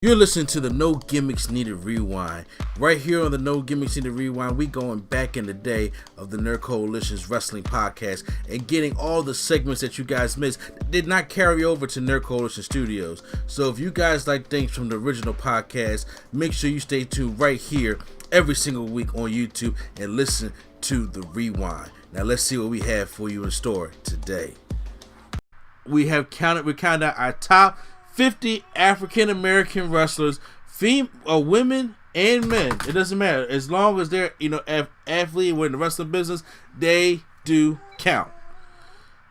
You're listening to the No Gimmicks Needed Rewind. Right here on the No Gimmicks Needed Rewind, we going back in the day of the Nerd Coalition's wrestling podcast and getting all the segments that you guys missed that did not carry over to Nerd Coalition Studios. So if you guys like things from the original podcast, make sure you stay tuned right here every single week on YouTube and listen to the Rewind. Now let's see what we have for you in store today. We counted out our top 50 African American wrestlers, women and men. It doesn't matter as long as they're athlete or in the wrestling business, they do count.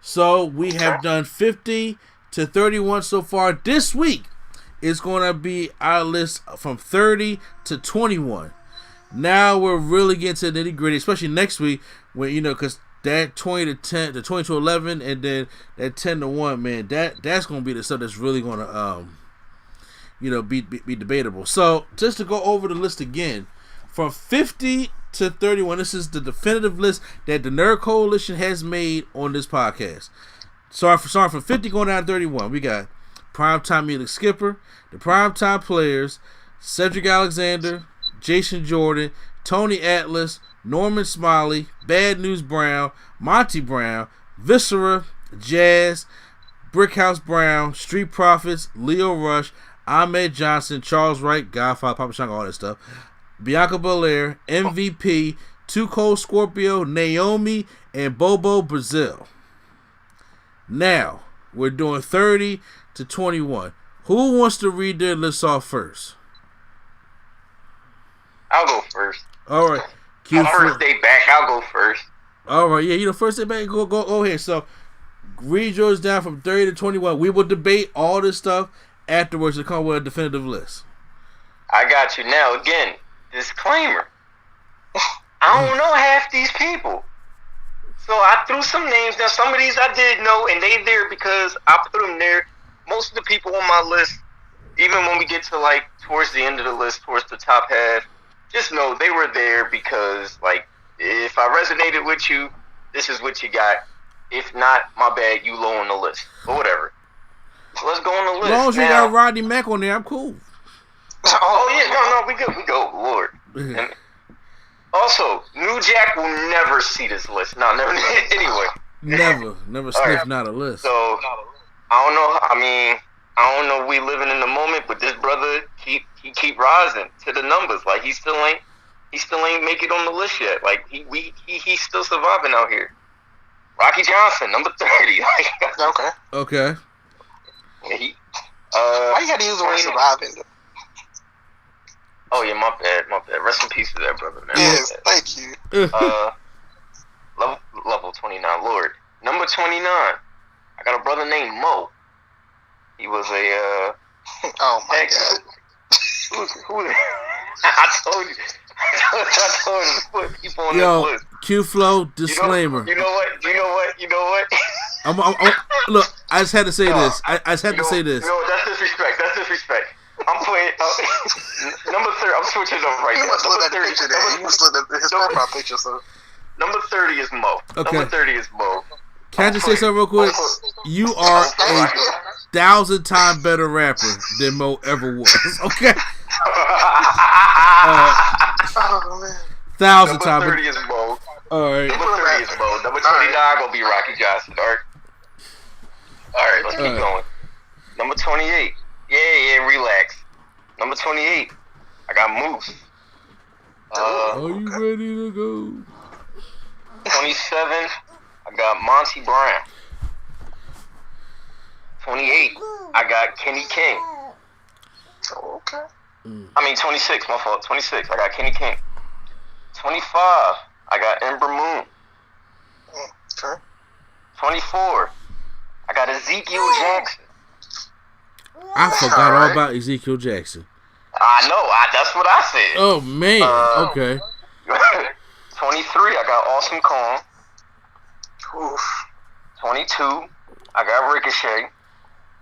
So we have done 50 to 31 so far. This week is going to be our list from 30 to 21. Now we're really getting to the nitty gritty, especially next week when because that 20 to 10, the 20 to 11, and then that 10 to 1, man, that's gonna be the stuff that's really gonna be debatable. So just to go over the list again, from 50 to 31, this is the definitive list that the Nerd Coalition has made on this podcast. Sorry, from 50 going down to 31, we got Primetime Music Skipper, the Primetime Players, Cedric Alexander, Jason Jordan, Tony Atlas, Norman Smiley, Bad News Brown, Monty Brown, Viscera, Jazz, Brickhouse Brown, Street Profits, Leo Rush, Ahmed Johnson, Charles Wright, Godfather, Papa Shango, all that stuff, Bianca Belair, MVP, Too Cold Scorpio, Naomi, and Bobo Brazil. Now, we're doing 30 to 21. Who wants to read their list off first? I'll go first. All right. First day back, I'll go first. All right, yeah, first day back, go ahead. So, read yours down from 30 to 21. We will debate all this stuff afterwards to come with a definitive list. I got you. Now, again, disclaimer. I don't know half these people. So, I threw some names. Now, some of these I did know, and they there because I put them there. Most of the people on my list, even when we get to, towards the end of the list, towards the top half, just know they were there because, if I resonated with you, this is what you got. If not, my bad, you low on the list. But whatever. So let's go on the list. As long as you got Rodney Mack on there, I'm cool. Oh, yeah, no, we good. We go, Lord. And also, New Jack will never see this list. No, never. Anyway. Never sniff not a list. So, I don't know. I don't know if we living in the moment, but this brother keep rising to the numbers. He still ain't make it on the list yet. He's still surviving out here. Rocky Johnson, number 30. Okay. Yeah, why you gotta use the word surviving? Oh yeah, my bad. Rest in peace to that brother, man. Yes, thank you. Level 29, Lord. Number 29. I got a brother named Mo. He was a oh my God. Who I told you to put people on this list. Q-Flow disclaimer. You know what? Look, I just had to say this. I just had to say this. No, that's disrespect. I'm putting number 30. I'm switching up right now. You must look at the picture there. You must look at his profile picture, so. Number 30 is Mo. Okay. Number 30 is Mo. Can I just say something real quick? You are a 1,000-time better rapper than Mo ever was. Okay. Oh man. 1,000 times. Number 30 is Mo. All right. Number 30 is Mo. Number 29 gonna be Rocky Johnson. All right. Let's keep going. Number 28. Yeah. Relax. Number 28. I got Moose. Are you ready to go? 27. I got Monty Brown. 28. I got Kenny King. Oh, okay. 26. My fault. 26. I got Kenny King. 25. I got Ember Moon. Okay. 24. I got Ezekiel Jackson. I forgot all about Ezekiel Jackson. I know. That's what I said. Oh man. Okay. 23. I got Awesome Kong. Oof. 22. I got Ricochet.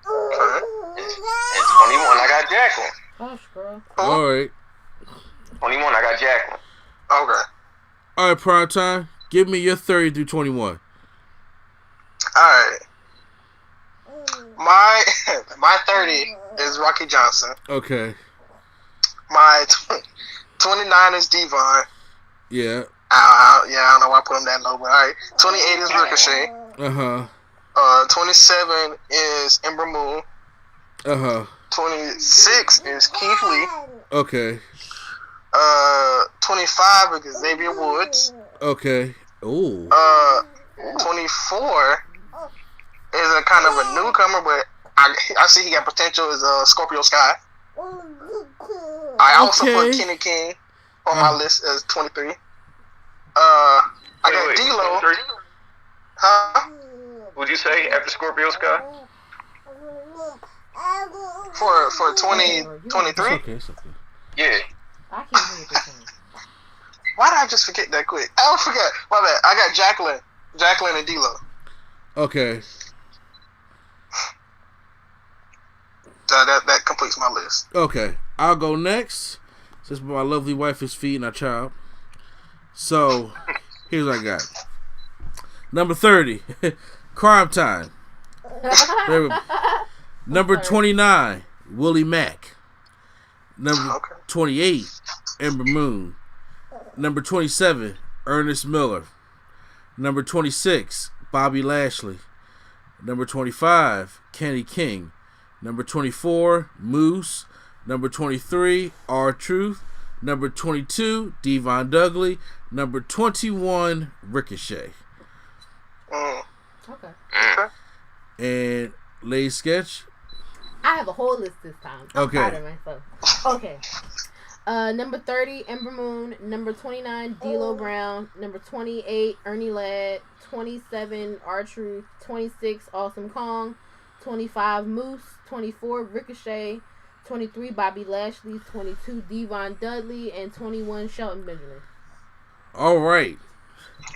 Okay. And 21. I got Jacqueline. All right. 21. I got Jacqueline. Okay. All right, Primetime. Give me your 30 through 21. All right. My 30 is Rocky Johnson. Okay. My 29 is Devon. Yeah. I don't know why I put him that low, but all right. 28 is Ricochet. 27 is Ember Moon. 26 is Keith Lee. Okay. 25 is Xavier Woods. Okay. Ooh. 24 is a kind of a newcomer, but I see he got potential as Scorpio Sky. I also put Kenny King on my list as 23. I got D-Lo. Huh? What'd you say after Scorpio Sky? For 2023? It's okay. Yeah. I can't hear you. Why did I just forget that quick? I forgot. My bad. I got Jacqueline and D-Lo. Okay. That completes my list. Okay. I'll go next. Since my lovely wife is feeding our child. So, here's what I got. Number 30. Crime Time. Number 29. Willie Mack. Number 28. Ember Moon. Number 27. Ernest Miller. Number 26. Bobby Lashley. Number 25. Kenny King. Number 24. Moose. Number 23. R-Truth. Number 22. Devon Dudley. Number 21. Ricochet. Okay. And Lady Sketch. I have a whole list this time. I'm Okay. proud of myself. Okay. Number 30, Ember Moon. Number 29, D'Lo Brown. Number 28, Ernie Ladd. 27, R-Truth. 26, Awesome Kong. 25, Moose. 24, Ricochet. 23, Bobby Lashley. 22, Devon Dudley. And 21, Shelton Benjamin. All right.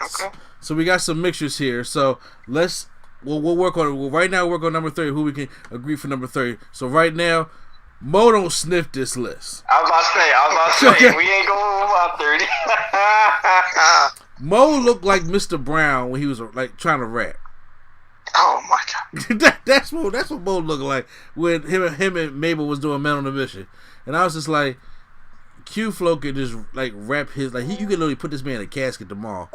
Okay. So we got some mixtures here. So we'll work on it. Well, right now, we'll work on number 30, who we can agree for number 30. So right now, Mo don't sniff this list. I was about to say, we ain't going about 30. Mo looked like Mr. Brown when he was like trying to rap. Oh my god. that's what Mo looked like when him and Mabel was doing Men on a Mission. And I was just like, Q-Flow could just like rap his, like you could literally put this man in a casket tomorrow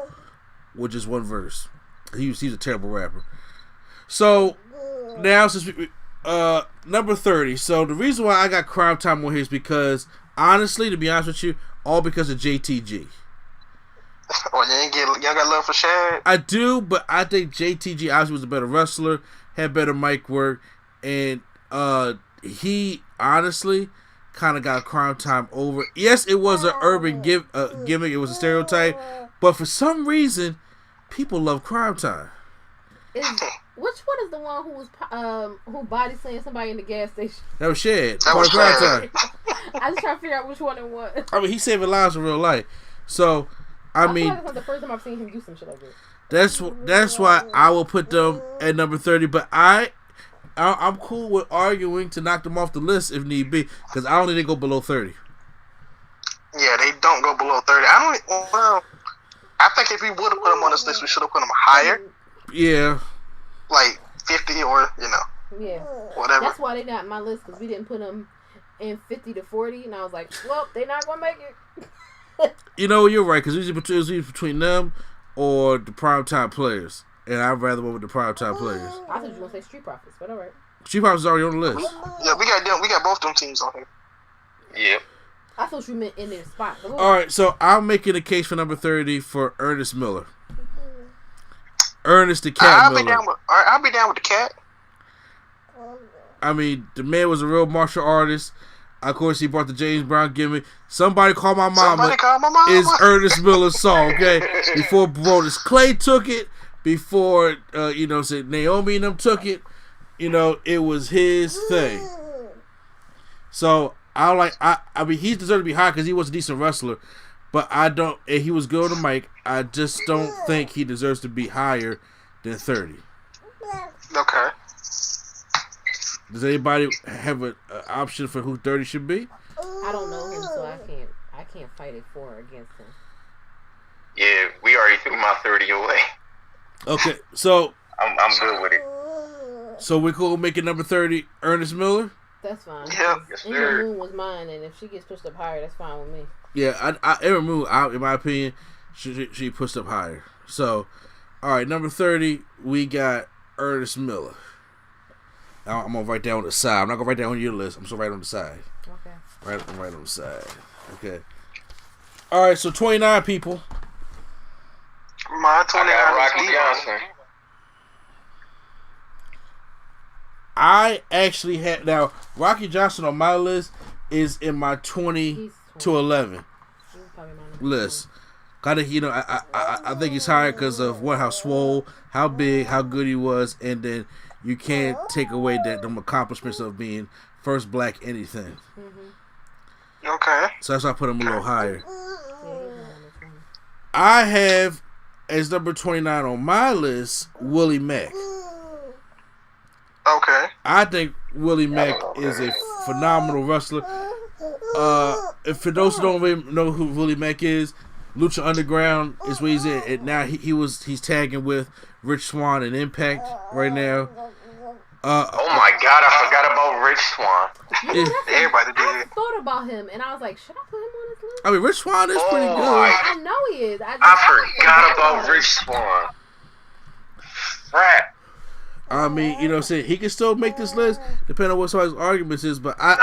with just one verse. He's a terrible rapper. So now since we number 30. So the reason why I got Crime Time on here is because honestly, to be honest with you, all because of JTG. Oh, you got love for Shad? I do, but I think JTG obviously was a better wrestler, had better mic work, and he honestly kind of got Crime Time over. Yes, it was an urban gimmick, it was a stereotype, but for some reason, people love Crime Time. Which one is the one who was who body slammed somebody in the gas station? That was Shad. That was Crime Shad. Time. I was trying to figure out which one it was. I mean, he's saving lives in real life. So, I mean, feel like it's the first time I've seen him do some shit like this. that's why I will put them at number 30. But I'm cool with arguing to knock them off the list if need be, because I don't think they go below 30. Yeah, they don't go below 30. I think if we would have put them on this list, we should have put them higher. Yeah. Like 50 or, Yeah. whatever. That's why they not on my list, because we didn't put them in 50 to 40, and I was like, well, they're not going to make it. You know, you're right, because it was either between them or the primetime players. And I'd rather go with the primetime players. I thought you were going to say Street Profits, but alright. Street Profits is already on the list. Yeah, we got both them teams on here. Yep. I thought you meant in their spot. Alright, so I'm making a case for number 30 for Ernest Miller. Ernest the Cat Miller. I'll be down with the cat. I mean, the man was a real martial artist. Of course, he brought the James Brown gimmick. Somebody Call My Mama is Ernest Miller's song, okay? Before Brodus Clay took it, before, Naomi and them took it, it was his thing. So, I mean, he deserved to be high because he was a decent wrestler, but and he was good on the mic. I just don't think he deserves to be higher than 30. Okay. Does anybody have an option for who 30 should be? I don't know him, so I can't fight it for or against him. Yeah, we already threw my 30 away. Okay, so I'm good with it. So we cool making number 30 Ernest Miller? That's fine. Yeah. Yes, Ember sir. Moon was mine, and if she gets pushed up higher, that's fine with me. Yeah, Ember Moon, in my opinion, she pushed up higher. So, all right, number 30, we got Ernest Miller. I'm gonna write down on the side. I'm not gonna write down on your list. I'm just gonna write on the side. Okay. Right on the side. Okay. All right, so 29 people. My I 29 got is Rocky Devon. Johnson. I actually had now Rocky Johnson on my list is in my 20 He's to 11 He's probably my number list. Kind of, I think he's higher because of how swole, how big, how good he was, and then you can't take away them accomplishments of being first black anything. Okay. So that's why I put him a little higher. Yeah, he's my number 20. I have as number 29 on my list Willie Mack. Okay. I think Willie Mack is a phenomenal wrestler. If for those who don't really know who Willie Mack is, Lucha Underground is where he's at. And now he's tagging with Rich Swann and Impact right now. Oh my God, I forgot about Rich Swann. Everybody I did. thought about him, and I was like, should I put him on this list? I mean, Rich Swann is pretty Oh good. my- I know he is. I forgot about Rich Swann. Crap. I mean, you know what I'm saying? He can still make this list depending on what somebody's arguments is, but Nah.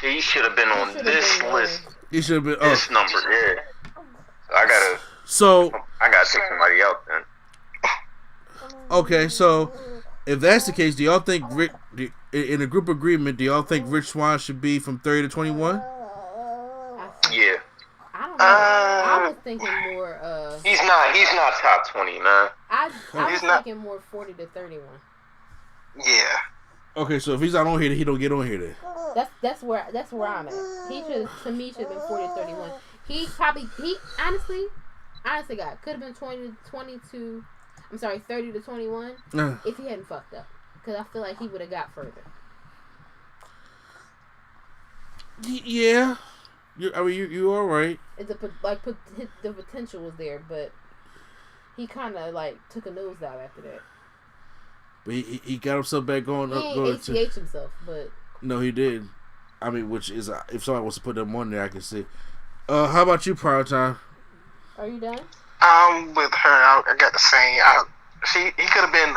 He should have been on this list. he should have been. This number, yeah. So I gotta take somebody out then. okay, so if that's the case, do y'all think in a group agreement, do y'all think Rich Swann should be from 30 to 21? Yeah. I don't know. I was thinking more. He's not top 20, man. I was He's not- thinking more 40 to 31. Yeah. Okay, so if he's not on here, he don't get on here then. That's where I'm at. He should have been 40 to 31. He honestly God could have been 22. I'm sorry, 30 to 21 if he hadn't fucked up, because I feel like he would have got further. Yeah, you're all right. The potential was there, but he kind of like took a nose dive after that. But he got himself back on. He ain't ACH himself, but no, he did. I mean, which is if somebody wants to put them on there, I can see. How about you, Prime Time? Are you done? I'm with her. I got the same. He could have been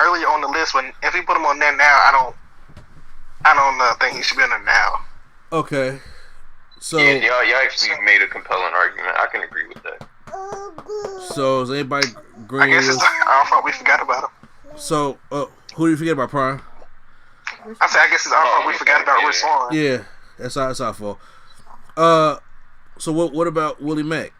earlier on the list. When if he put him on there now, I don't think he should be on there now. Okay, so Yeah, y'all actually made a compelling argument. I can agree with that. so is anybody I agreeing guess with? it's our fault we forgot about him. So who do you forget about, Prime? I guess it's our fault we forgot about Rich Swann. Yeah, that's our fault. So what about Willie Mack?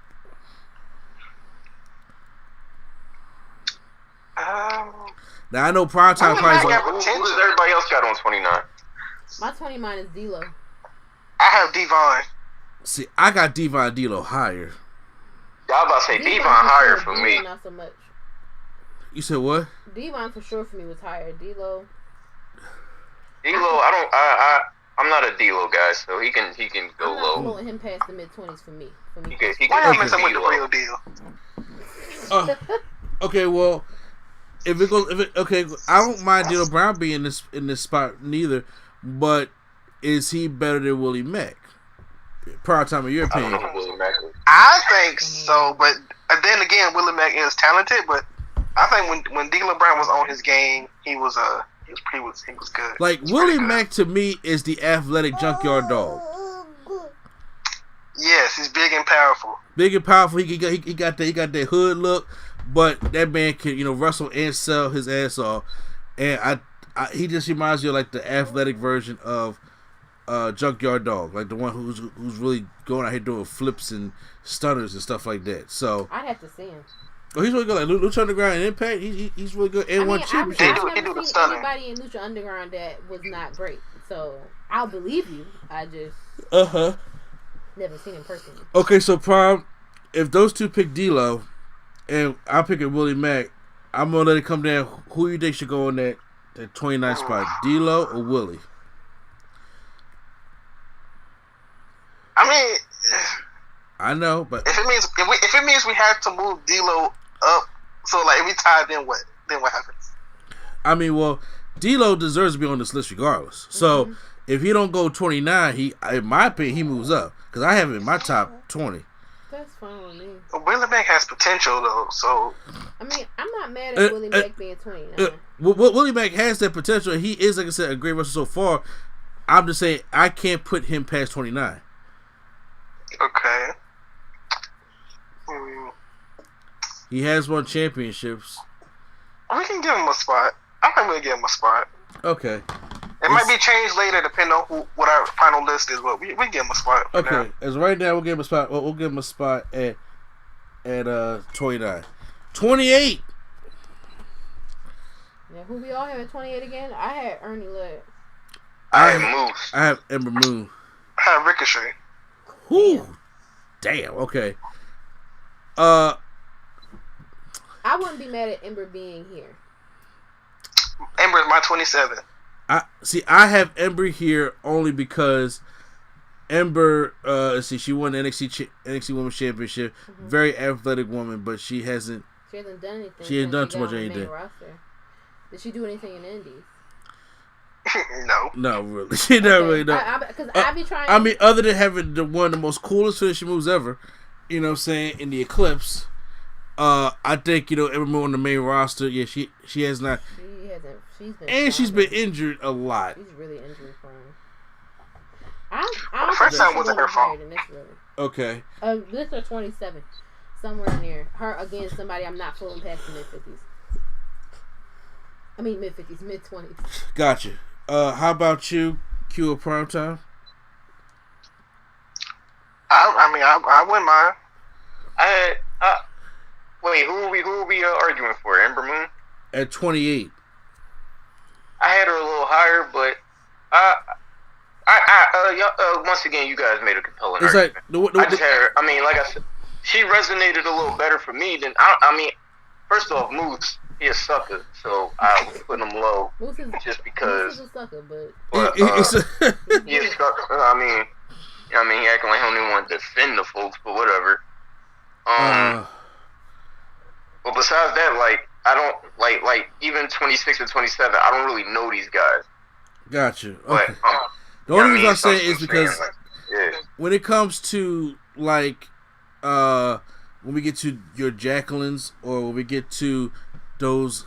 Now I know Prime Time Willie Mack probably. got Who potential. does everybody else got on 29? My 29 is D-Lo. I have Devon. See, I got Devon D'Lo higher. Y'all about to say Devon higher for me. Not so much. You said what? Devon for sure for me was higher. D-Lo. D-Lo, I'm not a D-Lo guy, so he can go I'm not low. promoting him past the mid-20s for me. He can Why y'all he messing can with be the low. real deal? Okay, well, I don't mind D'Lo Brown being in this spot neither, but is he better than Willie Mack? Prime Time, in your I don't know opinion? who Willie Mack is. I think so, but then again, Willie Mack is talented. But I think when D'Lo Brown was on his game, he was good. Like He was Willie pretty good. Mack to me is the athletic junkyard dog. Yes, he's big and powerful. Big and powerful. He got that hood look, but that man can wrestle and sell his ass off. And he just reminds you of like the athletic version of Junkyard Dog, like the one who's really going out here doing flips and stunners and stuff like that. So I'd have to see him. he's really good. Like Lucha Underground and Impact, he's really good. And won championship. He do I've the never seen stunning. anybody in Lucha Underground that was not great. So I'll believe you. I just never seen him personally. Okay, so Prime, if those two pick D'Lo, and I'm picking Willie Mack, I'm gonna let it come down. Who you think should go in that 29th spot, D'Lo or Willie? I mean, I know, but if it means we have to move D'Lo up, so like if we tie, then what? Then what happens? I mean, well, D'Lo deserves to be on this list regardless. So if he don't go 29, he, in my opinion, he moves up because I have him in my top 20. That's fine with me. Willie Mack has potential though, so I mean, I'm not mad at Willie Mack being 29. Willie Mack has that potential. He is, like I said, a great wrestler so far. I'm just saying I can't put him past 29. okay. He has won championships. We can give him a spot. I think we'll give him a spot. Okay. It might be changed later depending on what our final list is, but we give him a spot. Okay. Now. As right now, we'll give him a spot. We'll give him a spot at 29. 28. Yeah, who we all have at 28 again? I had Ernie Ladd. I have Moose. I have Ember Moon. I have Ricochet. Whew. Damn. Okay. I wouldn't be mad at Ember being here. Ember is my 27. I have Ember here only because Ember, she won the NXT Women's Championship. Very athletic woman, but she hasn't done anything. She ain't done too much anything. Did she do anything in the Indies? No, really. She never really done. Because I be trying. I mean, other than having one of the most coolest finishing moves ever, you know what I'm saying, in the Eclipse, I think, Ember Moon on the main roster, yeah, she has not. She hasn't. She's been injured a lot. She's really injury prone. The first time wasn't her fault. Really. Okay. This is 27. Somewhere in there. Her, again, somebody I'm not pulling past the mid-50s. I mean, mid-50s, mid-20s. Gotcha. How about you, Q of Primetime? I wouldn't mind. Wait, who are we arguing for? Ember Moon? At 28. I had her a little higher, but once again, you guys made a compelling argument. I just had her. I mean, like I said, she resonated a little better for me than I mean. First off, Moose, he a sucker, so I was putting him low just because. Moose is a sucker, but he a sucker. I mean, he acting like he don't even want to defend the folks, but whatever. But besides that, like, I don't like even 26 and 27. I don't really know these guys. Gotcha. But, okay. The only reason I say it is because when it comes to like when we get to your Jacquelines or when we get to those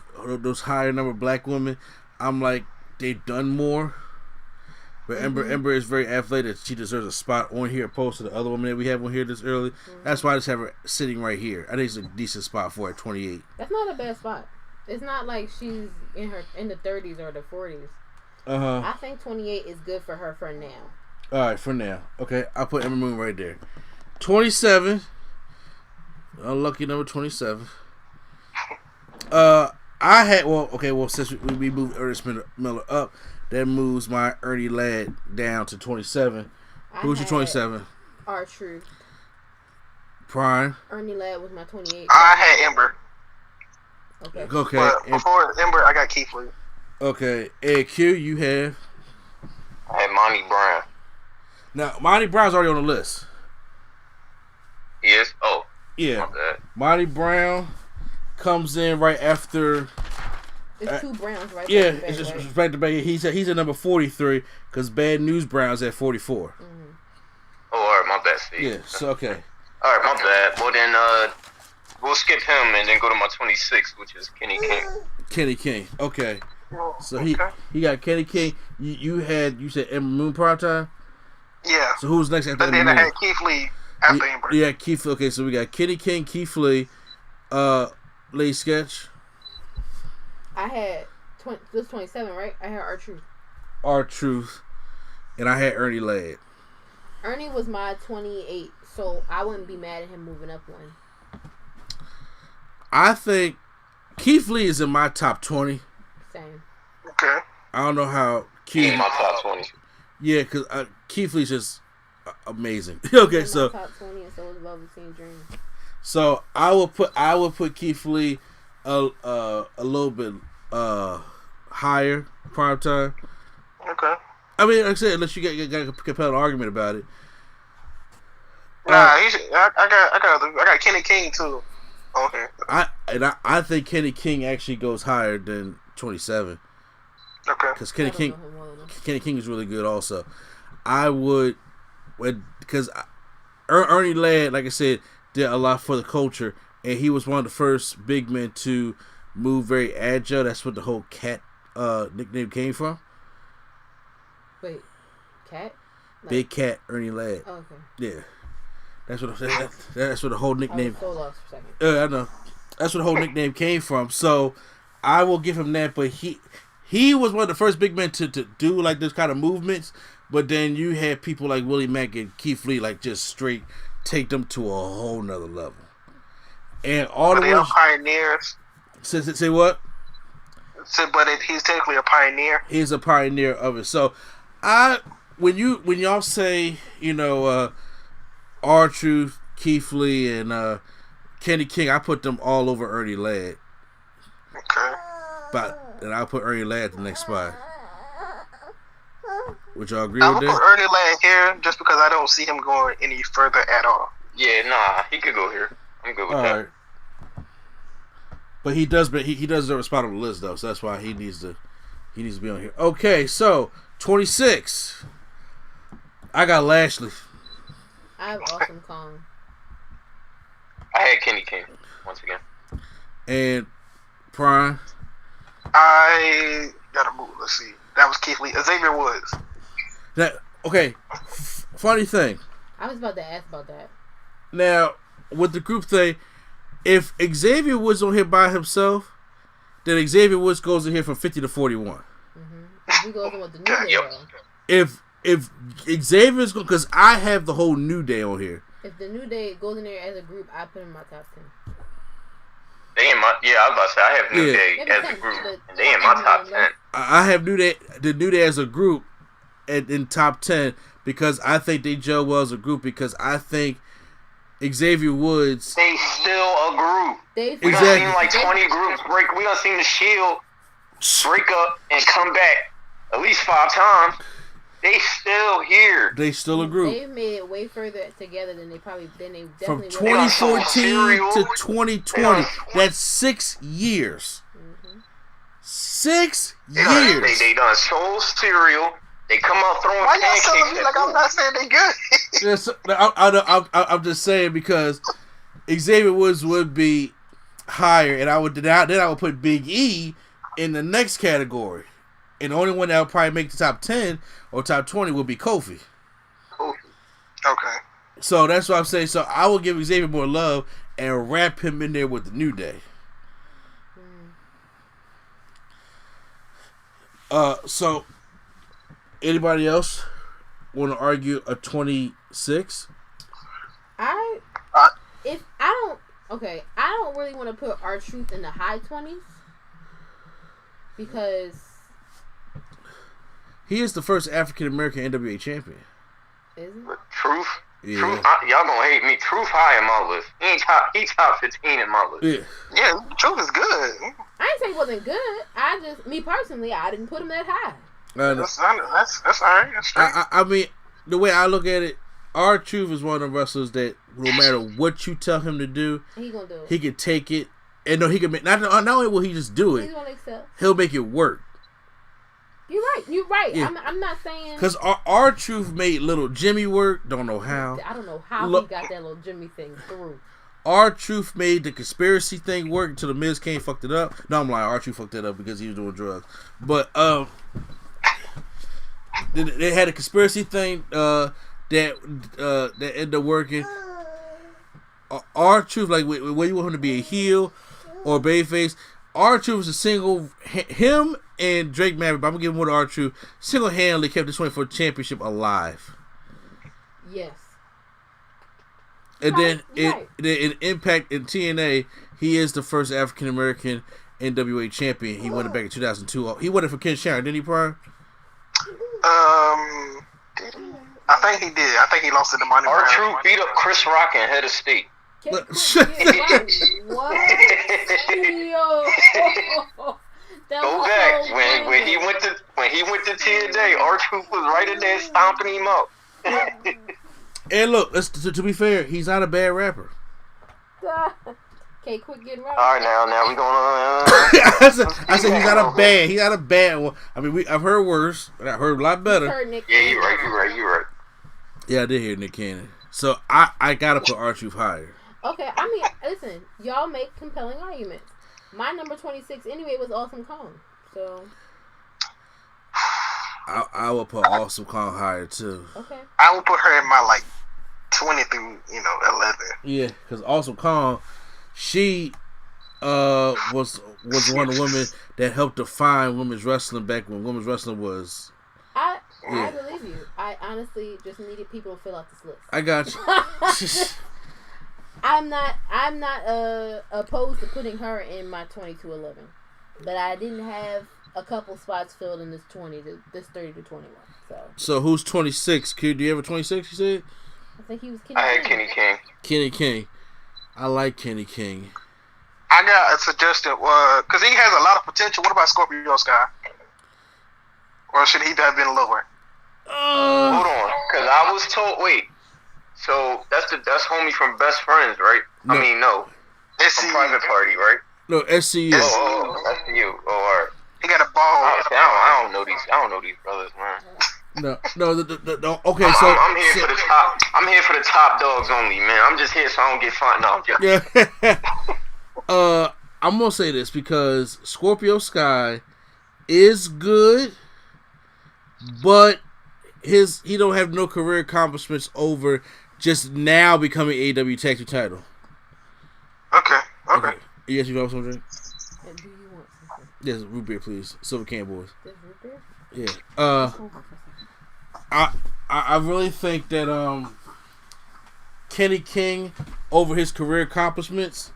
higher number of black women, I'm like, they've done more. But Ember is very athletic. She deserves a spot on here opposed to the other woman that we have on here this early. That's why I just have her sitting right here. I think it's a decent spot for her at 28. That's not a bad spot. It's not like she's in the 30s or the 40s. I think 28 is good for her for now. All right, for now. Okay, I'll put Ember Moon right there. 27. Unlucky number 27. Since we moved Ernest Miller up, that moves my Ernie Ladd down to 27. Who's your 27? R-Truth. Prime. Ernie Ladd was my 28. I had Ember. Okay. But before Ember, I got Keith Lee. Okay. And Q, you have? I had Monty Brown. Now, Monty Brown's already on the list. He is? Oh. Yeah. Monty Brown comes in right after. It's two Browns right there. Yeah, it's just back to back. He's at number 43 because Bad News Brown's at 44. Oh, all right, my bad, Steve. Yeah, so okay. All right, my bad. Well, then we'll skip him and then go to my 26, which is Kenny King. Kenny King. Okay. So he got Kenny King. You said Ember Moon Primetime? Yeah. So who's next after Ember Moon? Moon? I had Keith Lee after Ember. Yeah, Keith. Okay, so we got Kenny King, Keith Lee, Lady Sketch. I had this 27, right? I had R-Truth. R-Truth, and I had Ernie Ladd. Ernie was my 28, so I wouldn't be mad at him moving up one. I think Keith Lee is in my top 20. Same. Okay. I don't know how Keith. In my top 20. Yeah, because Keith Lee's just amazing. Okay, so top 20, and so is Velveteen Dream. So I will put Keith Lee a little bit higher Primetime. Okay. I mean, like I said, unless you got a compelling argument about it. Nah, I got Kenny King too. Okay. I think Kenny King actually goes higher than 27. Okay. Because Kenny King is really good also. I would, because Ernie Ladd, like I said, did a lot for the culture, and he was one of the first big men to move very agile. That's what the whole Cat nickname came from. Wait, Cat? Like, Big Cat, Ernie Ladd. Oh, okay. Yeah. That's what the whole nickname. I was so lost for a second. I know. That's where the whole nickname came from. So I will give him that. But he was one of the first big men to do like this kind of movements. But then you had people like Willie Mack and Keith Lee like just straight take them to a whole nother level. And all the ones pioneers. Say what? But he's technically a pioneer. He's a pioneer of it. So when y'all say R-Truth, Keith Lee, and Kenny King, I put them all over Ernie Ladd. Okay. And I'll put Ernie Ladd at the next spot. Would y'all agree with that? I'm gonna put Ernie Ladd here just because I don't see him going any further at all. Yeah, nah, he could go here. I'm good with that. Right. But he does deserve a spot on the list though, so that's why he needs to be on here. Okay, so 26. I got Lashley. I have Awesome Kong. I had Kenny King once again. And Prime. I gotta move. Let's see. That was Keith Lee. Xavier Woods. Funny thing. I was about to ask about that. Now, with the group thing, if Xavier Woods on here by himself, then Xavier Woods goes in here from 50 to 41. Mm-hmm. He goes in with the New Day though. If Xavier's going, because I have the whole New Day on here. If the New Day goes in there as a group, I put him in my top 10. I was about to say, I have New Day as a group, and they in my top 10. I have the New Day as a group in top 10 because I think they gel well as a group because I think Xavier Woods. They still a group. We done seen like 20 groups break. We done seen the Shield break up and come back at least 5 times. They still here. They still a group. They've made it way further together than they definitely from 2014 to 2020. That's 6 years. Mm-hmm. 6 years. They done sold cereal. They come out throwing Why y'all pancakes. telling me like I'm not saying they good? Yes, I'm just saying because Xavier Woods would be higher, and I would put Big E in the next category, and the only one that would probably make the top 10 or top 20 would be Kofi. Okay. So that's what I'm saying. So I will give Xavier more love and wrap him in there with the New Day. So anybody else want to argue a 26? I don't really want to put R-Truth in the high 20s because he is the first African American NWA champion. Isn't it? Truth. Yeah. Truth. Y'all gonna hate me. Truth high in my list. He top 15 in my list. Yeah, Truth is good. I didn't say he wasn't good. Me personally, I didn't put him that high. That's all right. That's right. I mean, the way I look at it, R-Truth is one of the wrestlers that no matter what you tell him to do, he gonna do it. He can take it, and no, he can make. Not only will he just do it, He's gonna excel. He'll make it work. You're right. Yeah. I'm not saying because R-Truth made little Jimmy work. Don't know how. I don't know how he got that little Jimmy thing through. R-Truth made the conspiracy thing work until the Miz came fucked it up. No, I'm lying. R-Truth fucked it up because he was doing drugs. But they had a conspiracy thing that ended up working. R-Truth, like whether you want him to be a heel or a babyface, R-Truth was a single him and Drake Maverick, but I'm gonna give him more to R-Truth. Single-handedly kept the 24 championship alive. Yes. And then in Impact in TNA, he is the first African American NWA champion. He won it back in 2002. He won it for Ken Shamrock, didn't he, Pryor? I think he did. I think he lost to the Money. R-Truth beat up Chris Rock and Head of State. What? Go back when he went to TNA, R-Truth was right in there stomping him up. And look, to be fair, he's not a bad rapper. Okay, quit getting right. All right, now we going on. I said he's not a bad. He's not a bad one. I mean, I've heard worse, but I heard a lot better. Yeah, you're right. Yeah, I did hear Nick Cannon. So I gotta put R-Truth higher. Okay, I mean, listen, y'all make compelling arguments. My number 26 anyway was Awesome Kong. So I will put Awesome Kong higher too. Okay. I would put her in my 20 through 11. Yeah, because Awesome Kong, she was one of the women that helped define women's wrestling back when women's wrestling was. I believe you. I honestly just needed people to fill out this list. I got you. I'm not opposed to putting her in my 20 to 11, but I didn't have a couple spots filled in this 30 to 21. So who's 26? Do you have a 26? You said. I think he was Kenny. I had Kenny King. Kenny King. I like Kenny King. I got a suggestion, because he has a lot of potential. What about Scorpio Sky? Or should he have been lower? Hold on, because I was told. Wait, so that's homie from Best Friends, right? No. I mean, no, from Private Party, right? No, SCU. Oh, SCU. Oh, all right. He got a ball. I don't know these brothers, man. No. Okay, so I'm here for the top. I'm here for the top dogs only, man. I'm just here so I don't get fined. No, I'm joking. I'm gonna say this because Scorpio Sky is good, but he don't have no career accomplishments over just now becoming AEW Tag Team title. Okay. Yes, you want something? And do you want something? Yes, root beer, please. Silver Can Boys. This root beer? Yeah. I really think that Kenny King, over his career accomplishments,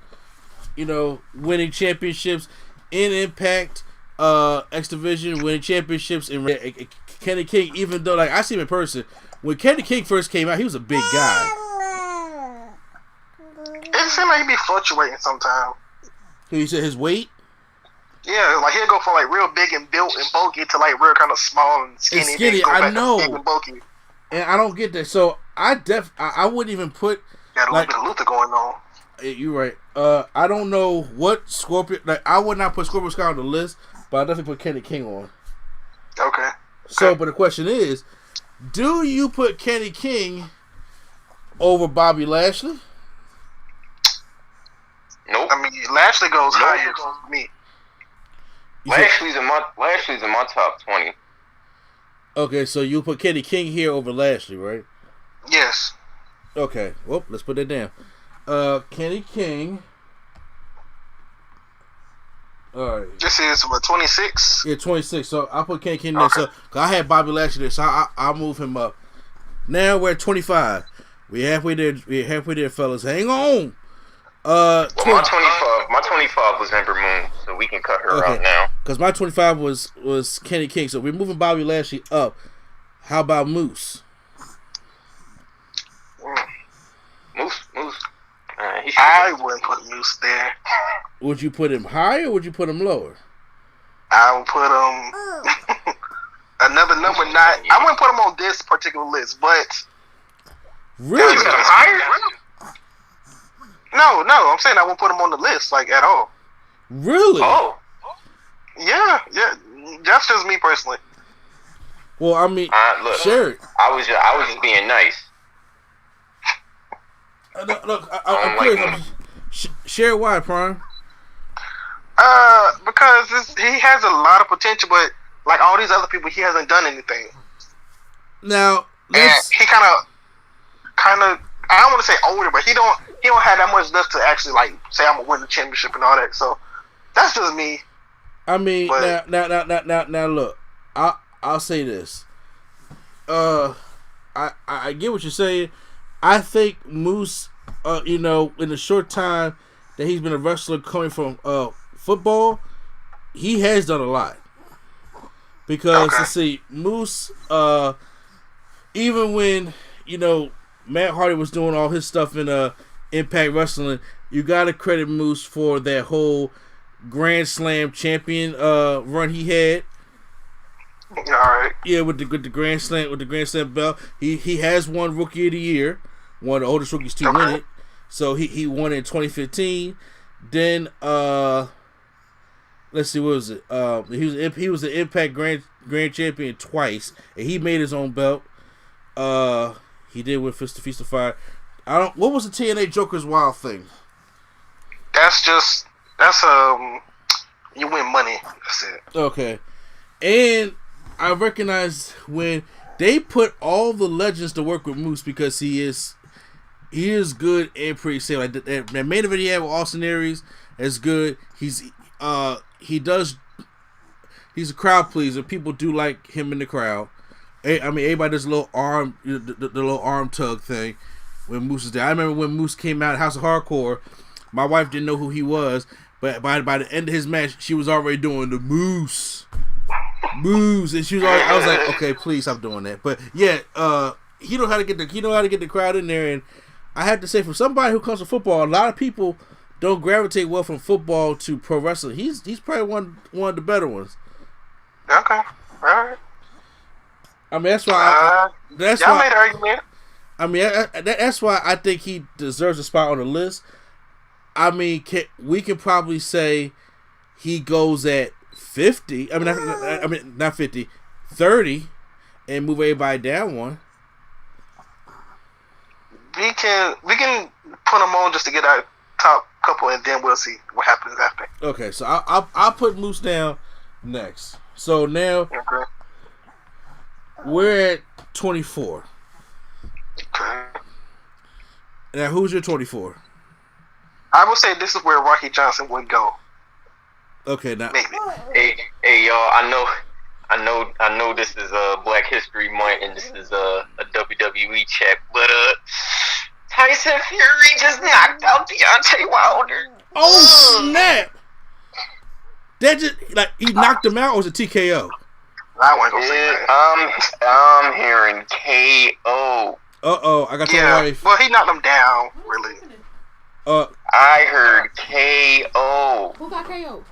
winning championships in Impact, X Division, winning championships in Kenny King, even though I see him in person, when Kenny King first came out, he was a big guy. It seems like he be fluctuating sometimes. You said his weight? Yeah, he'll go from real big and built and bulky to real kind of small and skinny. It's skinny, I know. Big and bulky. And I don't get that. So I wouldn't even put. Got a little bit of Luther going on. You're right. I don't know what Scorpio. I would not put Scorpio Sky on the list, but I definitely put Kenny King on. Okay. So, but the question is, do you put Kenny King over Bobby Lashley? Nope. I mean, Lashley goes higher for me. Lashley's in my top 20. Okay, so you put Kenny King here over Lashley, right? Yes. Okay. Well, let's put that down. Kenny King. All right. This is 26. Yeah, 26. So I'll put Kenny King there. Okay. So cause I had Bobby Lashley there, so I'll move him up. Now we're at 25. We're halfway there, fellas. Hang on. My 25 was Ember Moon, so we can cut her out now. Because my 25 was Kenny King, so we're moving Bobby Lashley up. How about Moose? Moose. I wouldn't put Moose there. Would you put him higher or would you put him lower? I would put him another number 9. I wouldn't put him on this particular list, but really? Put him higher? No, I'm saying I won't put him on the list, at all. Really? Oh. Yeah. That's just me personally. Well, I mean, look, share it. I was just being nice. Look, I'm curious. Share why, Prime? Because he has a lot of potential, but like all these other people, he hasn't done anything. Now, and he kind of, I don't want to say older, but he don't have that much left to actually say I'm gonna win the championship and all that. So that's just me. I mean, but, now look, I'll say this. I get what you're saying. I think Moose, in the short time that he's been a wrestler coming from football, he has done a lot. Because let's see, Moose, even when Matt Hardy was doing all his stuff in Impact Wrestling, you gotta credit Moose for that whole Grand Slam champion run he had. All right. Yeah, with the Grand Slam belt, he has won Rookie of the Year, one of the oldest rookies to win it. So he won in 2015. Then let's see, what was it? He was the Impact Grand Champion twice, and he made his own belt. He did with Feast of Fire. What was the TNA Joker's Wild thing? That's you win money. That's it. Okay, and I recognize when they put all the legends to work with Moose because he is good and pretty safe. Like that main event he had with Austin Aries is good. He's a crowd pleaser. People do like him in the crowd. I mean, everybody does a little arm, the little arm tug thing when Moose is there. I remember when Moose came out of House of Hardcore, my wife didn't know who he was, but by the end of his match, she was already doing the Moose, and she was already, I was like, okay, please stop doing that. But yeah, he know how to get the crowd in there, and I have to say, for somebody who comes from football, a lot of people don't gravitate well from football to pro wrestling. He's probably one of the better ones. Okay, all right. I mean, that's why. That's y'all why. made an argument. I mean, that's why I think he deserves a spot on the list. I mean, we can probably say he goes at 50. I mean, not 50, 30, and move everybody down one. We can put him on just to get our top couple, and then we'll see what happens after. Okay, so I'll put Moose down next. So now we're at 24. Okay. Now, who's your 24? I would say this is where Rocky Johnson would go. Okay, now. Maybe. Hey, y'all! I know. This is Black History Month, and this is a WWE check, but Tyson Fury just knocked out Deontay Wilder. Oh snap! That just he knocked him out, or was it TKO? I wasn't gonna say that. I'm hearing KO. I got your wife. Well, he knocked him down, really. I heard KO. Who got KO?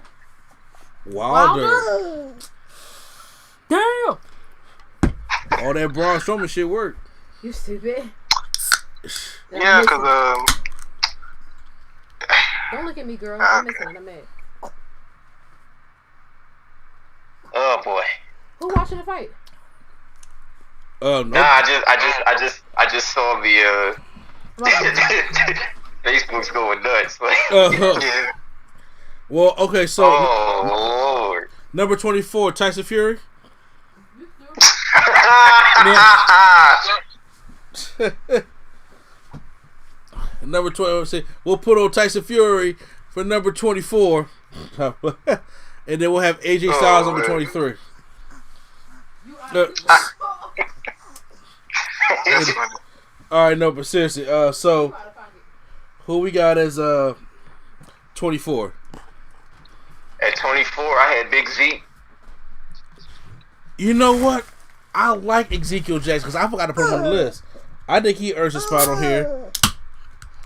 Wilder. Damn. All that Braun Strowman shit worked. You stupid. Yeah, because don't look at me, girl. I'm missing. I'm mad. Oh boy. Who watching the fight? No. Nah, I just saw the Facebook's going nuts. yeah. Well, okay, so oh Lord. number 24, Tyson Fury. Number 12, we'll put on Tyson Fury for number 24, and then we'll have AJ Styles number 23. All right, no, but seriously, so who we got as 24? At 24, I had Big Z. You know what? I like Ezekiel Jackson because I forgot to put him on the list. I think he earns a spot on here.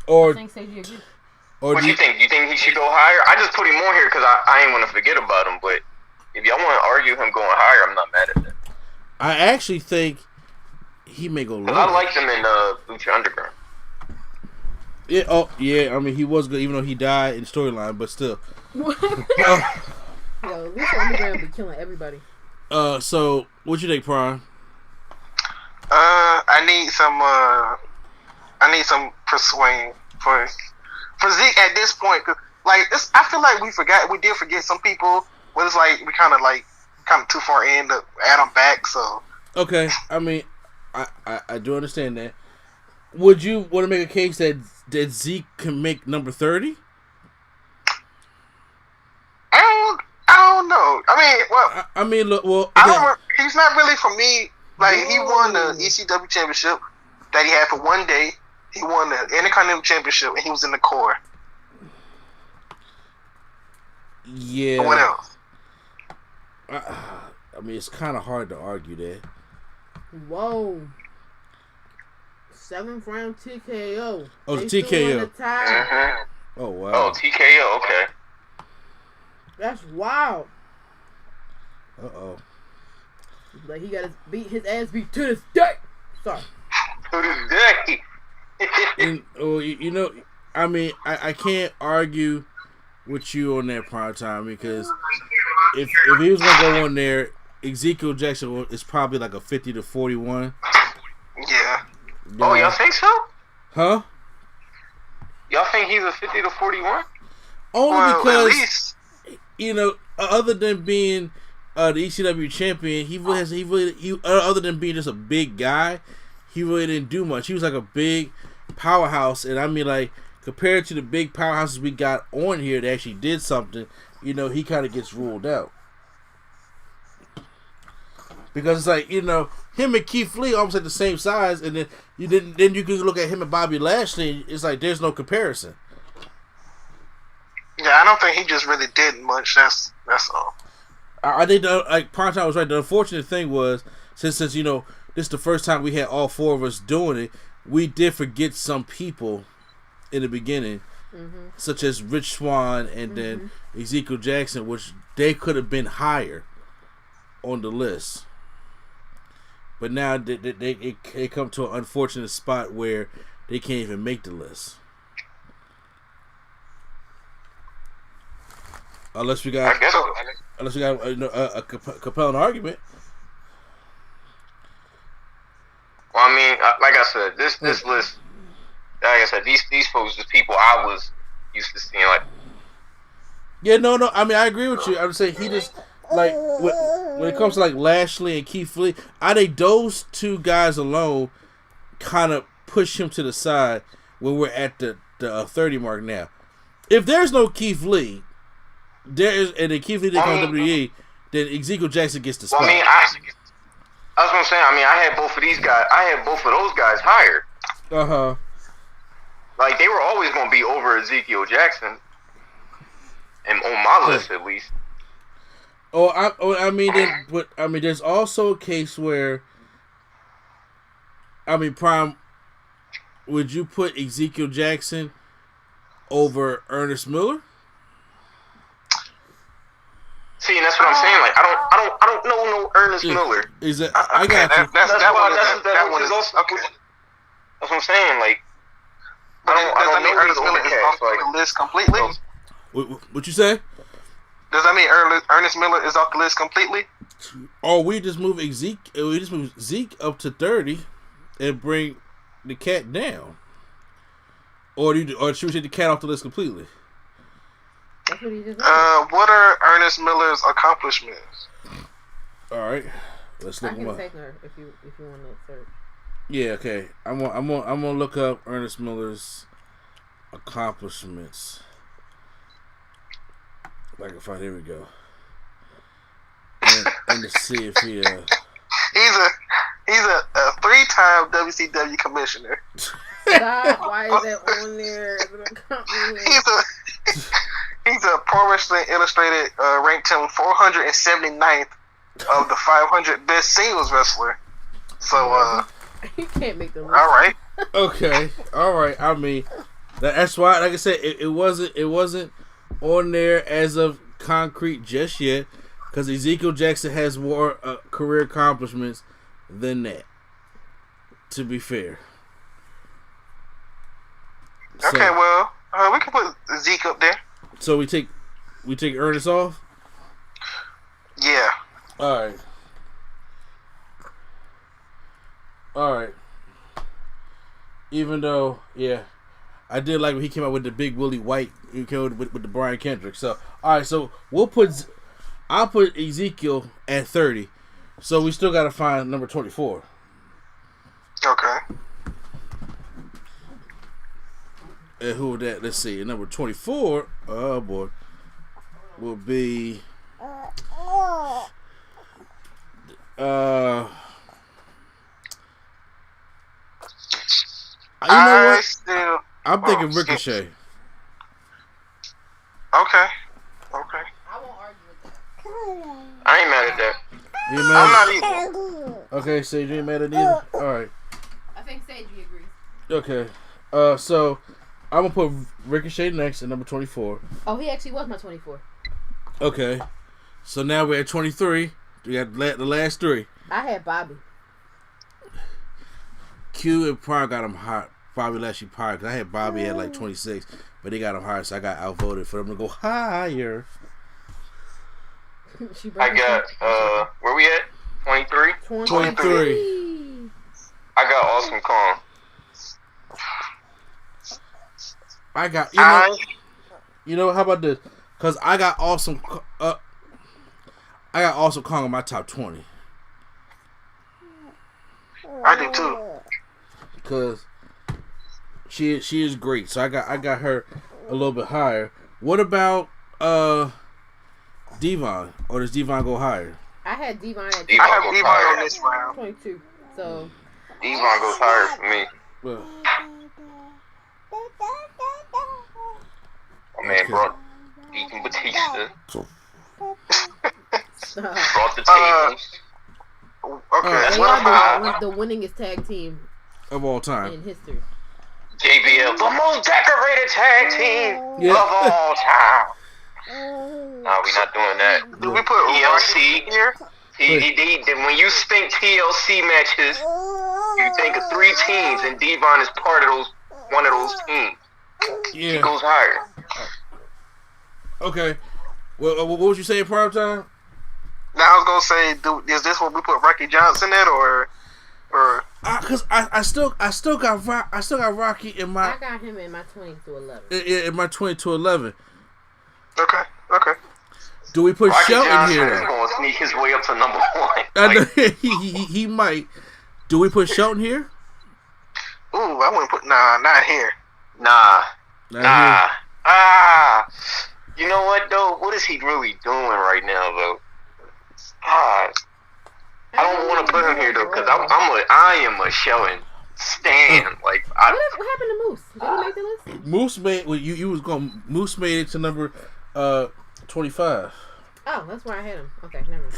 Or what do you think? You think he should go higher? I just put him on here because I ain't want to forget about him. But if y'all want to argue him going higher, I'm not mad at that. I actually think he may go lower. I liked him in Lucha Underground. Yeah. Oh, yeah. I mean, he was good, even though he died in storyline. But still. Yo, Lucha Underground be killing everybody. So what you think, Prime? I need some persuasion for Zeke at this point. Cause I feel like we did forget some people. But it's like we kind of too far in to add them back. So okay, I mean, I do understand that. Would you want to make a case that Zeke can make number 30? I don't know. I mean, look, well, he's not really for me. Like, he won the ECW championship that he had for one day. He won the Intercontinental Championship, and he was in the core. Yeah. And what else? I mean, it's kind of hard to argue that. Whoa. 7th round TKO. Oh, it's TKO. Mm-hmm. Oh, wow. Oh, TKO, okay. That's wild. Uh-oh. Like, he got his ass beat to this day. Sorry. To this day. And, you know, I mean, I can't argue with you on that prime time because if he was gonna go on there, Ezekiel Jackson is probably like a 50 to 41. Yeah. Oh, y'all think so? Huh? Y'all think he's a 50 to 41? Only because at least, other than being the ECW champion, other than being just a big guy, he really didn't do much. He was like a big powerhouse, and I mean, like, compared to the big powerhouses we got on here that actually did something, he kind of gets ruled out. Because it's like, him and Keith Lee almost like the same size, and then you can look at him and Bobby Lashley, it's like there's no comparison. yeah, I don't think he just really did much. That's all. I think like Primetime was right. The unfortunate thing was since this is the first time we had all four of us doing it, we did forget some people in the beginning, such as Rich Swann and then Ezekiel Jackson, which they could have been higher on the list. But now they come to an unfortunate spot where they can't even make the list. Unless we got a compelling argument. Well, I mean, like I said, this list, like I said, these folks are people I was used to seeing. Like, yeah, no. I mean, I agree with you. I would say he just like when it comes to like Lashley and Keith Lee, I think those two guys alone kind of push him to the side when we're at the 30 mark now. If there's no Keith Lee, and then Keith Lee didn't come to WWE, then Ezekiel Jackson gets the spot. Well, I mean, that's what I'm saying. I mean, I had both of these guys. I had both of those guys higher. Like, they were always going to be over Ezekiel Jackson, and on my list at least. I mean, there's also a case where, I mean, Prime, would you put Ezekiel Jackson over Ernest Miller? See, and that's what I'm saying. Like, I don't know no Ernest Miller. Is it? I got you. That's what I'm saying. Like, I don't know Ernest Miller is off the list completely. What you say? Does that mean Ernest Miller is off the list completely? Or we just move Zeke up to 30 and bring the cat down, or should we take the cat off the list completely? That's what he just what are Ernest Miller's accomplishments? All right, let's look I him can up. take her if you want to search. Yeah, okay. I'm gonna look up Ernest Miller's accomplishments. If I can find, here we go. And to see if he he's a 3-time WCW commissioner. Stop! Why is that on there? He's a Pro Wrestling Illustrated ranked him 479th of the 500 best singles wrestler. So you can't make the list. All right. Okay. All right. I mean, that's why, like I said, it wasn't on there as of concrete just yet, because Ezekiel Jackson has more career accomplishments than that. To be fair. Okay. Well, we can put Zeke up there. So we take Ernest off? Yeah. Alright. Even though, yeah, I did like when he came out with the big Willie White, he came out with the Brian Kendrick. So, alright, so I'll put Ezekiel at 30. So we still got to find number 24. Okay. And who would that? Let's see. Number 24. Oh boy, will be. You know what? I'm thinking Ricochet. Okay. I won't argue with that. I ain't mad at that. You I'm mad? not either. Okay, Sage, you ain't mad at either? Alright. I think Sage agrees. Okay. So I'm gonna put Ricochet next at number 24. Oh, he actually was my 24. Okay. So now we're at 23. We got the last three. I had Bobby. Q and Prime got him hot Bobby Lashley prior, because I had Bobby at like 26, but they got him higher, so I got outvoted for them to go higher. I got, where we at? 23? 23. I got Awesome Kong. I got, you know, how about this? Because I got Awesome Kong in my top 20. I do too. Because she is great, so I got her a little bit higher. What about Devon? Or does Devon go higher? I had Devon at I have Devon on this round. 22. So Devon goes higher for me. Well, My man brought Deacon Batista. Brought the tables. Okay, they what are about the winningest tag team of all time. in history. JBL, the most decorated tag team of all time. No, we not doing that. do we put TLC here? When you think TLC matches, you think of 3 teams, and Devon is part of one of those teams. Yeah. He goes higher. Okay. Well, what was you saying, Prime Time? Now I was gonna say, is this what we put Rocky Johnson at, or? Cause I still got Rocky in my. I got him in my 20 to 11. In my 20 to 11. Okay. Do we put Rocky Shelton Johnson here? is going to sneak his way up to number 1. I know, Like, he might. Do we put Shelton here? Ooh, I wouldn't put not here. nah. Not You know what though? What is he really doing right now though? God, I don't want to put him here though, because I am a Shelton stan. Like What happened to Moose? Did he make the list? here. Moose made. Well, Moose made it to number 25. Oh, that's where I had him. Okay, never mind.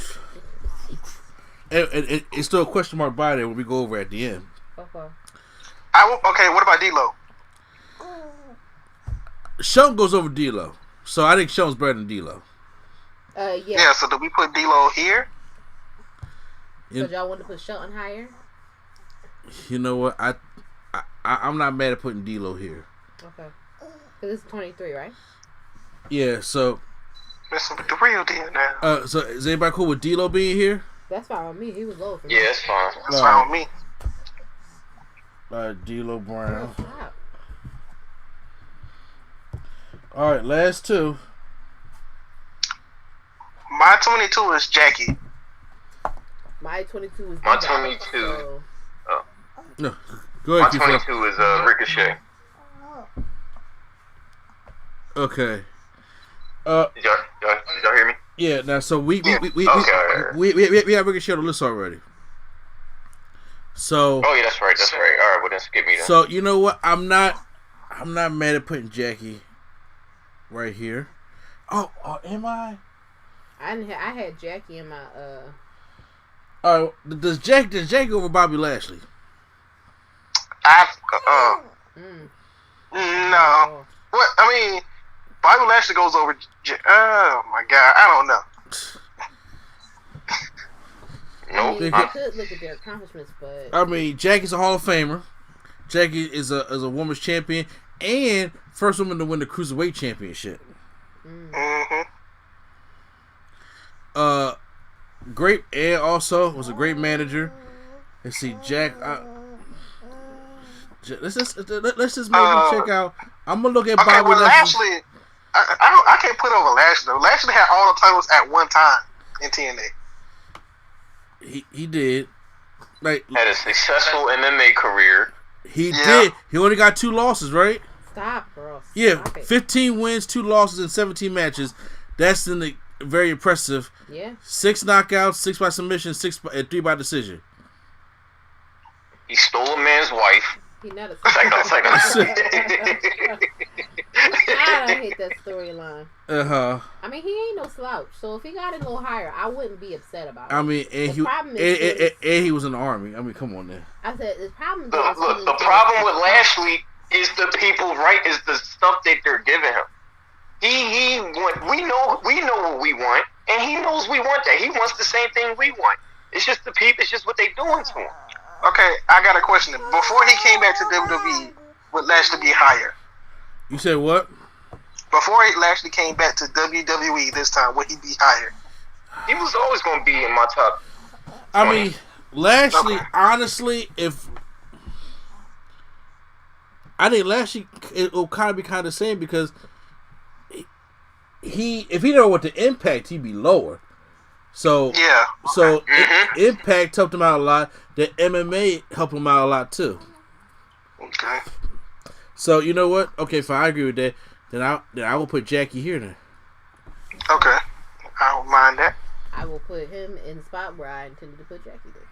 And it's still a question mark by there when we go over at the end. Okay. Okay, what about D-Lo? Shelton goes over D-Lo. So I think Shelton's better than D-Lo. Yeah. Yeah, so do we put D-Lo here? So y'all want to put Shelton higher? You know what? I'm not mad at putting D-Lo here. Okay. Because it's 23, right? Yeah, so... Messing with the real deal now. So is anybody cool with D-Lo being here? That's fine with me. He was low for me. yeah, it's fine. That's fine with me. D-Lo Brown. Wow. All right, last two. My 22 is Jackie. My 22 is My Devon, 22. so- No, go My ahead, Keith. 22 is Ricochet. Okay. Did y'all hear me? Yeah. Now, so we have Ricochet on the list already. So. Oh yeah, that's right. All right, well then skip me then. So you know what? I'm not mad at putting Jackie right here. Oh, am I? I had Jackie in my All right. Does Jackie go over Bobby Lashley? No. What? I mean, Bobby Lashley goes over. Oh my God, I don't know. Nope. I could look at their accomplishments, but I mean, Jackie's a Hall of Famer. Jackie is a women's champion and first woman to win the Cruiserweight Championship. Great, and also was a great manager. Let's see, Jack. Let's just maybe check out. I'm gonna look at Okay, Bobby well, Lashley. Lashley, I can't put over Lashley though. Lashley had all the titles at one time in TNA. He did. Like, Had a successful MMA career. he did. He only got 2 losses, right? stop, girl. Yeah, Stop it. 15 wins, 2 losses in 17 matches. That's very impressive. Yeah. 6 knockouts, 6 by submission, 3 by decision. He stole a man's wife. He not a It's like, I hate that storyline. Uh-huh. I mean, he ain't no slouch. So if he got it a little higher, I wouldn't be upset about it. I mean, and he was in the army. I mean, come on there. I said the problem. Look, the problem with Lashley is the people, right? Is the stuff that they're giving him. We know what we want, and he knows we want that. He wants the same thing we want. It's just the people. It's just what they doing to him. Okay, I got a question. Before he came back to WWE, would Lashley be higher? You said what? Before Lashley came back to WWE this time, would he be higher? He was always going to be in my top 20. I mean, Lashley, honestly, I think Lashley, it will kind of be kind of the same because if he didn't know what the Impact, he'd be lower. So Yeah. so Impact helped him out a lot. The MMA helped him out a lot too. Okay. So you know what? Okay, fine, I agree with that. Then I will put Jackie here then. Okay. I don't mind that. I will put him in the spot where I intended to put Jackie there.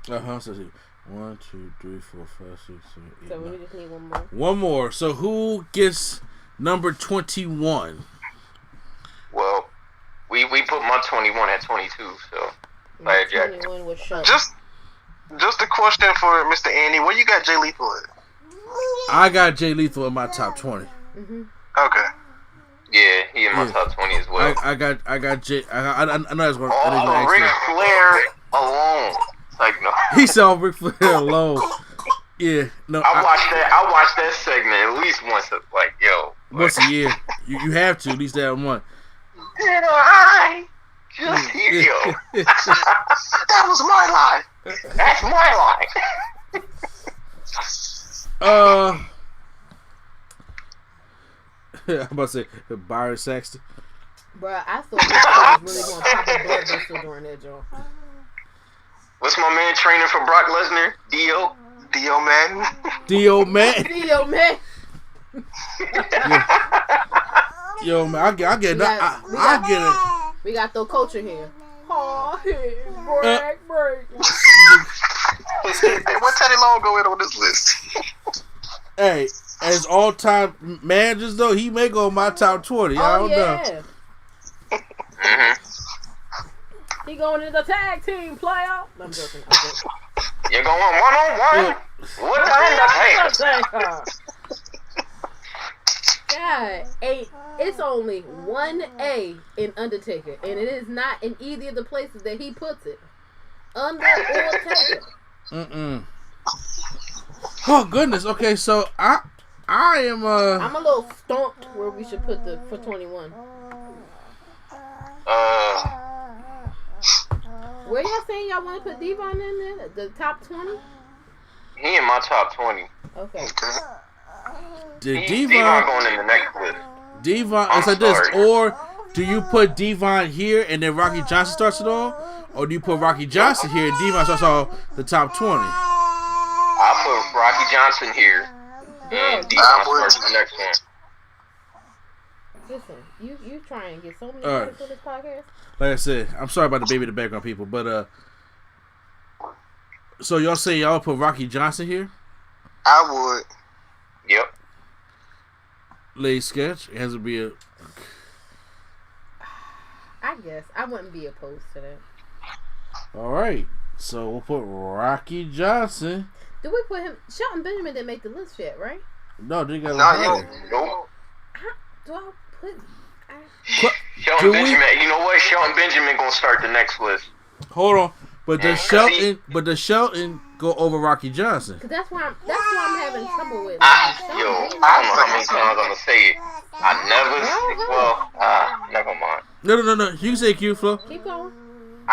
So 1, 2, 3, 4, 5, 6, 7, 8. So we just need one more. One more. So who gets number 21? Well, we put my 21 at 22, so My Jackie. 21 was Shelton. Just a question for Mr. Andy. Where you got Jay Lethal at? I got Jay Lethal in my top 20. Okay. Yeah, he in my top 20 as well. I got Jay. I know that's going Oh, Ric to Flair alone. Like, no. He saw Ric Flair alone. Yeah, no. I watched that segment at least once. Like, yo. Once a year, you have to at least that one. Did I just hear you? That was my line. That's my line. I'm about to say Byron Saxton. Bruh, I thought this was really going to pop a bloodbuster during that joint. What's my man training for Brock Lesnar? Dio? Dio Madden. Dio man. Dio, man. Yo man, I get it. We got the culture here. Oh, hey, break. Hey, what Teddy Long go in on this list? Hey, as all-time managers though, he may go in my top 20. I don't know. Mm-hmm. He going into the tag team player. I'm joking. You're going one-on-one with the Undertaker. God, it's only one A in Undertaker, and it is not in either of the places that he puts it. Under or Taker. Oh goodness. Okay, so I am I'm a little stumped where we should put the for 21. Where y'all saying y'all want to put Devon in there? The top 20? He in my top 20. Okay. Devon going in the next list. Devon, it's like this, or do you put Devon here and then Rocky Johnson starts it all, or do you put Rocky Johnson here and Devon starts all the top 20? I'll put Rocky Johnson here and Devon starts the next one. Listen, you try and get so many points on this podcast. Like I said, I'm sorry about the baby in the background, people, but so y'all say y'all put Rocky Johnson here? I would. Yep. Lay sketch. It has to be a. I guess I wouldn't be opposed to that. All right, so we'll put Rocky Johnson. Do we put him? Shelton Benjamin didn't make the list yet, right? No, they got Nope. Do I put? Shelton Benjamin. You know what? Shelton Benjamin gonna start the next list. Hold on, but does Shelton go over Rocky Johnson? Cause that's why I'm having trouble with. I don't know how many times I'm gonna say it. Never mind. No. You can say Q Flow. Keep going. I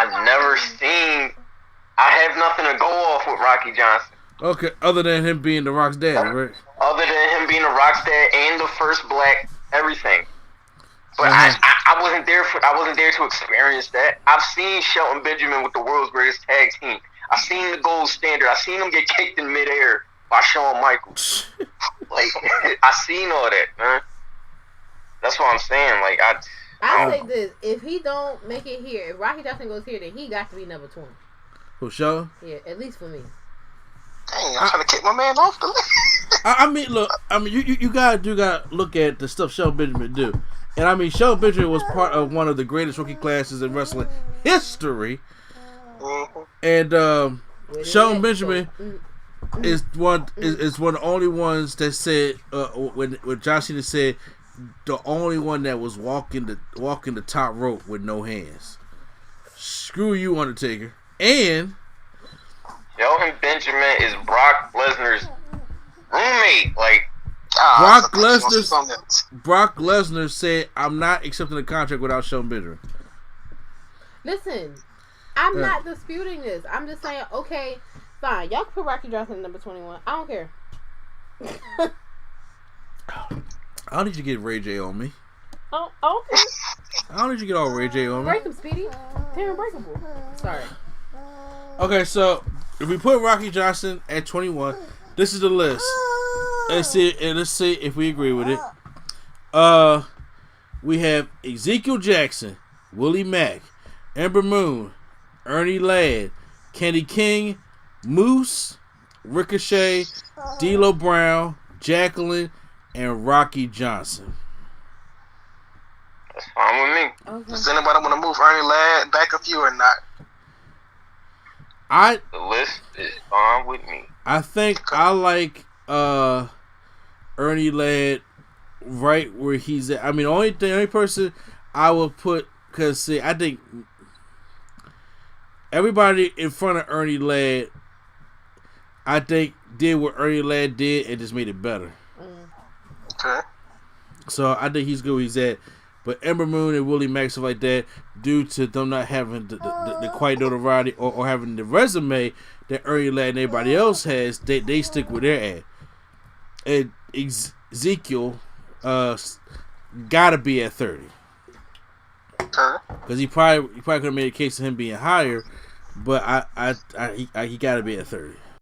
have nothing to go off with Rocky Johnson. Okay, other than him being the Rock's daddy, right? Other than him being the Rock's dad and the first black everything. But I wasn't there to experience that. I've seen Shelton Benjamin with the world's greatest tag team. I've seen the gold standard. I've seen him get kicked in midair by Shawn Michaels. Like, I've seen all that, man. That's what I'm saying. Like, I say this: if he don't make it here, if Rocky Johnson goes here, then he got to be number 20. For sure. Yeah, at least for me. Dang, I'm trying to kick my man off the list. I mean, look. I mean, you gotta look at the stuff Shelton Benjamin do, and I mean, Shelton Benjamin was part of one of the greatest rookie classes in wrestling history, and Shelton Benjamin is one of the only ones that said when John Cena said the only one that was walking the top rope with no hands. Screw you, Undertaker. And Shelton Benjamin is Brock Lesnar's roommate. Like, Brock Lesnar said, "I'm not accepting the contract without Shelton Benjamin." Listen, I'm not disputing this. I'm just saying, okay, fine. Y'all can put Rocky Johnson at number 21. I don't care. I don't need you to get Ray J on me. Oh, okay. I don't need you to get all Ray J on me. Break him, Speedy. They're unbreakable. Sorry. Okay, so if we put Rocky Johnson at 21, this is the list. Let's see if we agree with it. We have Ezekiel Jackson, Willie Mack, Ember Moon, Ernie Ladd, Kenny King, Moose, Ricochet, D'Lo Brown, Jacqueline, and Rocky Johnson. That's fine with me. Okay. Does anybody want to move Ernie Ladd back a few or not? The list is fine with me. I think I like Ernie Ladd right where he's at. I mean, the only person I would put, because see, I think everybody in front of Ernie Ladd, I think did what Ernie Ladd did and just made it better. Okay. So I think he's good where he's at. But Ember Moon and Willie Mack, stuff like that, due to them not having the quite notoriety or having the resume that Ernie Ladd and everybody else has, they stick with their ad. And Ezekiel gotta be at 30. Okay. Because he probably could have made a case of him being higher, but he gotta be at 30.